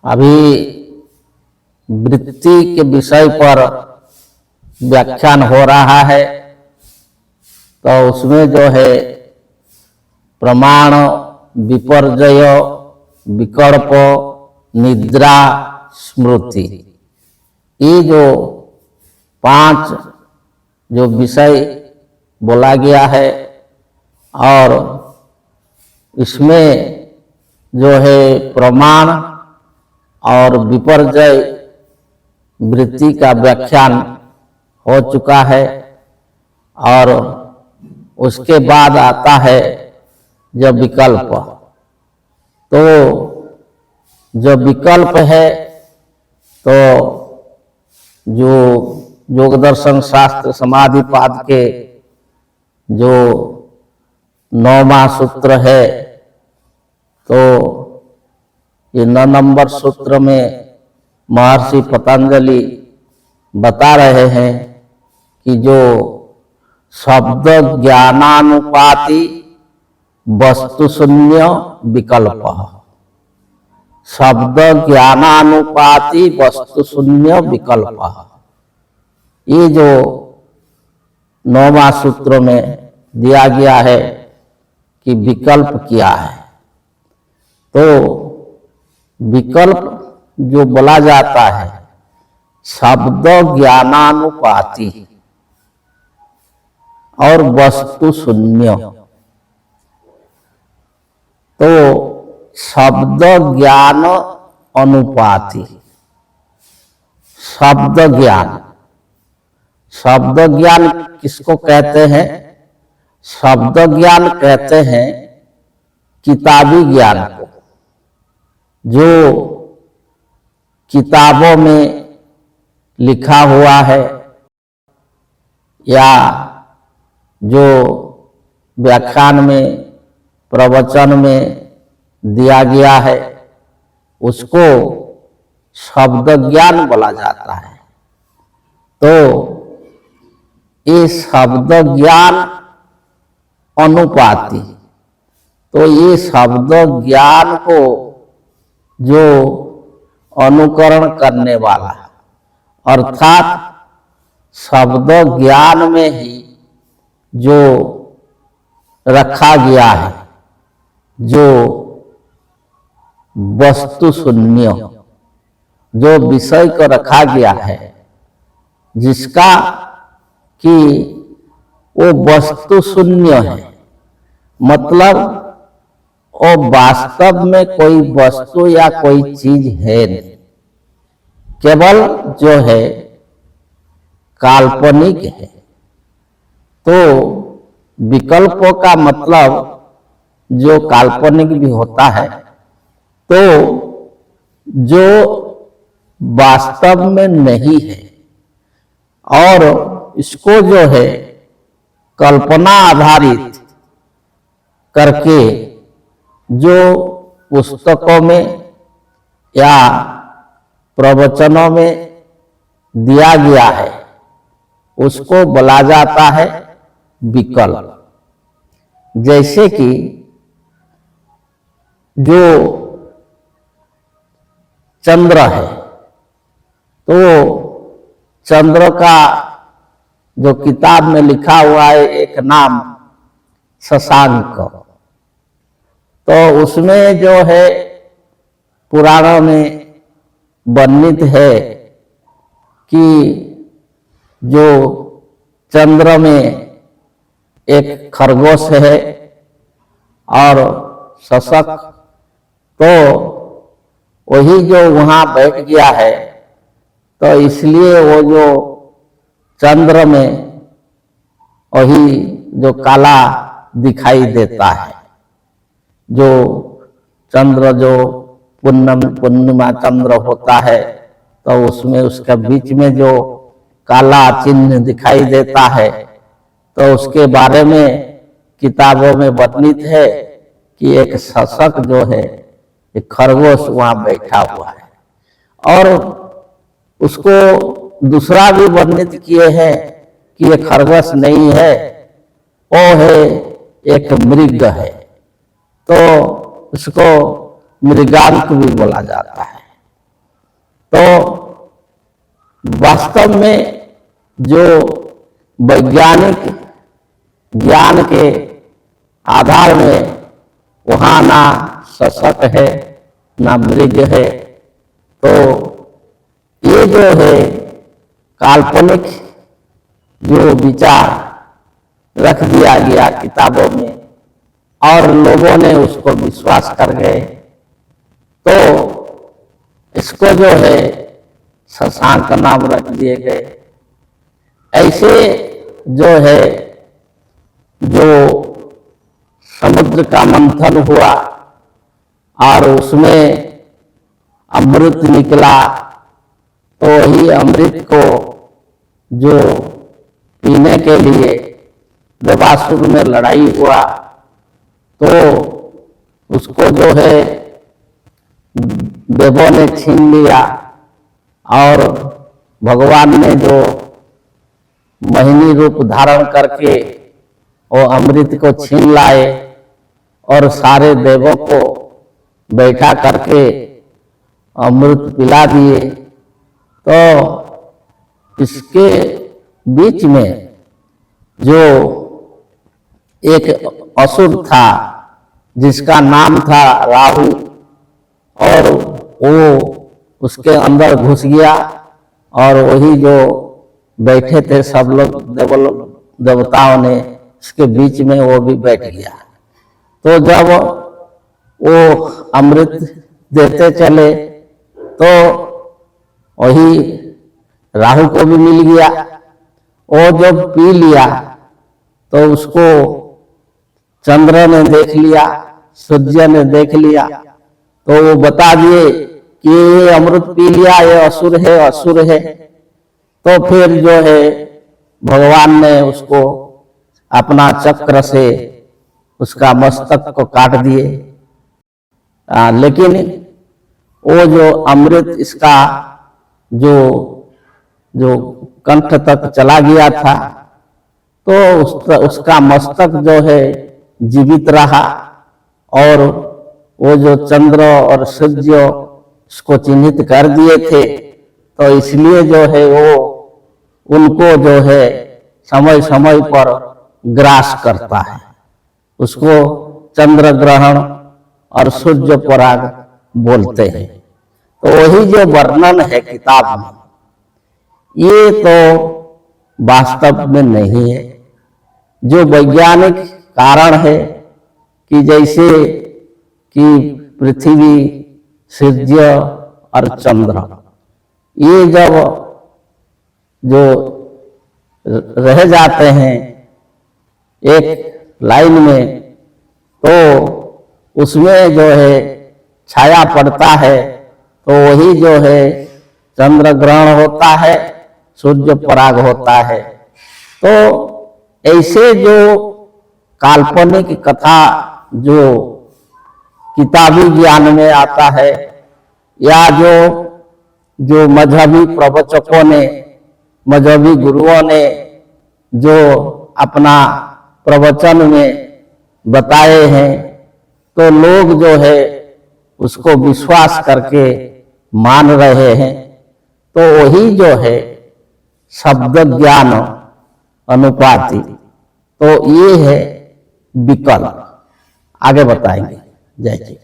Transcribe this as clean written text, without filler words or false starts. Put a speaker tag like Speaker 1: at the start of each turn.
Speaker 1: अभी वृत्ति के विषय पर व्याख्यान हो रहा है, तो उसमें जो है प्रमाण, विपर्जय, विकल्प, निद्रा, स्मृति, ये जो 5 जो विषय बोला गया है, और इसमें जो है प्रमाण और विपर्जय वृत्ति का व्याख्यान हो चुका है। और उसके बाद आता है जब विकल्प, तो जो विकल्प है तो जो योग दर्शन शास्त्र समाधिपाद के जो 9वां सूत्र है, तो ये 9 नंबर सूत्र में महर्षि पतंजलि बता रहे हैं कि जो शब्द ज्ञानानुपाति वस्तु शून्य विकल्प, शब्द ज्ञानानुपाति वस्तु शून्य विकल्प, ये जो 9वां सूत्र में दिया गया है कि विकल्प क्या है। तो विकल्प जो बोला जाता है शब्द ज्ञानानुपाति और वस्तु शून्य, तो शब्द ज्ञान अनुपाति, शब्द ज्ञान, शब्द ज्ञान किसको कहते हैं? शब्द ज्ञान कहते हैं किताबी ज्ञान को, जो किताबों में लिखा हुआ है या जो व्याख्यान में, प्रवचन में दिया गया है, उसको शब्द ज्ञान बोला जाता है। तो ये शब्द ज्ञान अनुपाति, तो ये शब्द ज्ञान को जो अनुकरण करने वाला, अर्थात शब्द ज्ञान में ही जो रखा गया है, जो वस्तु शून्य, जो विषय को रखा गया है, जिसका कि वो वस्तु शून्य है, मतलब वो वास्तव में कोई वस्तु या कोई चीज है नहीं, केवल जो है काल्पनिक है। तो विकल्पों का मतलब जो काल्पनिक भी होता है, तो जो वास्तव में नहीं है, और इसको जो है कल्पना आधारित करके जो पुस्तकों में या प्रवचनों में दिया गया है, उसको बोला जाता है विकल्प। जैसे कि जो चंद्र है, तो चंद्र का जो किताब में लिखा हुआ है एक नाम शशांक, तो उसमें जो है पुराणों में वर्णित है कि जो चंद्र में एक खरगोश है और शशक, तो वही जो वहां बैठ गया है तो इसलिए वो जो चंद्र में वही जो काला दिखाई देता है, जो चंद्र जो पूर्णिमा चंद्र होता है तो उसमें उसका बीच में जो काला चिन्ह दिखाई देता है, तो उसके बारे में किताबों में वर्णित है कि एक शशक जो है, एक खरगोश वहां बैठा हुआ है। और उसको दूसरा भी वर्णित किए हैं कि ये खरगोश नहीं है, वो है एक मृग है, तो उसको मृगांक भी बोला जाता है। तो वास्तव में जो वैज्ञानिक ज्ञान के आधार में वहाँ ना शशक है ना मृग है, तो ये जो है काल्पनिक जो विचार रख दिया गया किताबों में और लोगों ने उसको विश्वास कर गए, तो इसको जो है शशांक नाम रख दिए गए। ऐसे जो है जो समुद्र का मंथन हुआ और उसमें अमृत निकला, तो वही अमृत को जो पीने के लिए देवासुर में लड़ाई हुआ, तो उसको जो है देवों ने छीन लिया और भगवान ने जो मोहिनी रूप धारण करके वो अमृत को छीन लाए और सारे देवों को बैठा करके अमृत पिला दिए। तो इसके बीच में जो एक असुर था जिसका नाम था राहु, और वो उसके अंदर घुस गया और वही जो बैठे थे सब लोग देवताओं ने, इसके बीच में वो भी बैठ गया। तो जब वो अमृत देते चले तो वही राहु को भी मिल गया। वो जब पी लिया तो उसको चंद्र ने देख लिया, सूर्य ने देख लिया, तो वो बता दिए कि ये अमृत पी लिया, ये असुर है, असुर है। तो फिर जो है भगवान ने उसको अपना चक्र से उसका मस्तक को काट दिए। लेकिन वो जो अमृत इसका जो कंठ तक चला गया था, तो उसका मस्तक जो है जीवित रहा और वो जो चंद्र और सूर्य उसको चिन्हित कर दिए थे, तो इसलिए जो है वो उनको जो है समय समय पर ग्रास करता है। उसको चंद्र ग्रहण और सूर्य पराग बोलते हैं। तो वही जो वर्णन है किताब में, ये तो वास्तव में नहीं है। जो वैज्ञानिक कारण है कि जैसे कि पृथ्वी, सूर्य और चंद्र, ये जब जो रह जाते हैं एक लाइन में, तो उसमें जो है छाया पड़ता है, तो वही जो है चंद्र ग्रहण होता है, सूर्य पराग होता है। तो ऐसे जो काल्पनिक कथा जो किताबी ज्ञान में आता है, या जो मजहबी प्रवचकों ने, मजहबी गुरुओं ने जो अपना प्रवचन में बताए हैं, तो लोग जो है उसको विश्वास करके मान रहे हैं। तो वही जो है शब्द ज्ञान अनुपाति, तो ये है विकल्प। आगे बताएंगे। जय जी।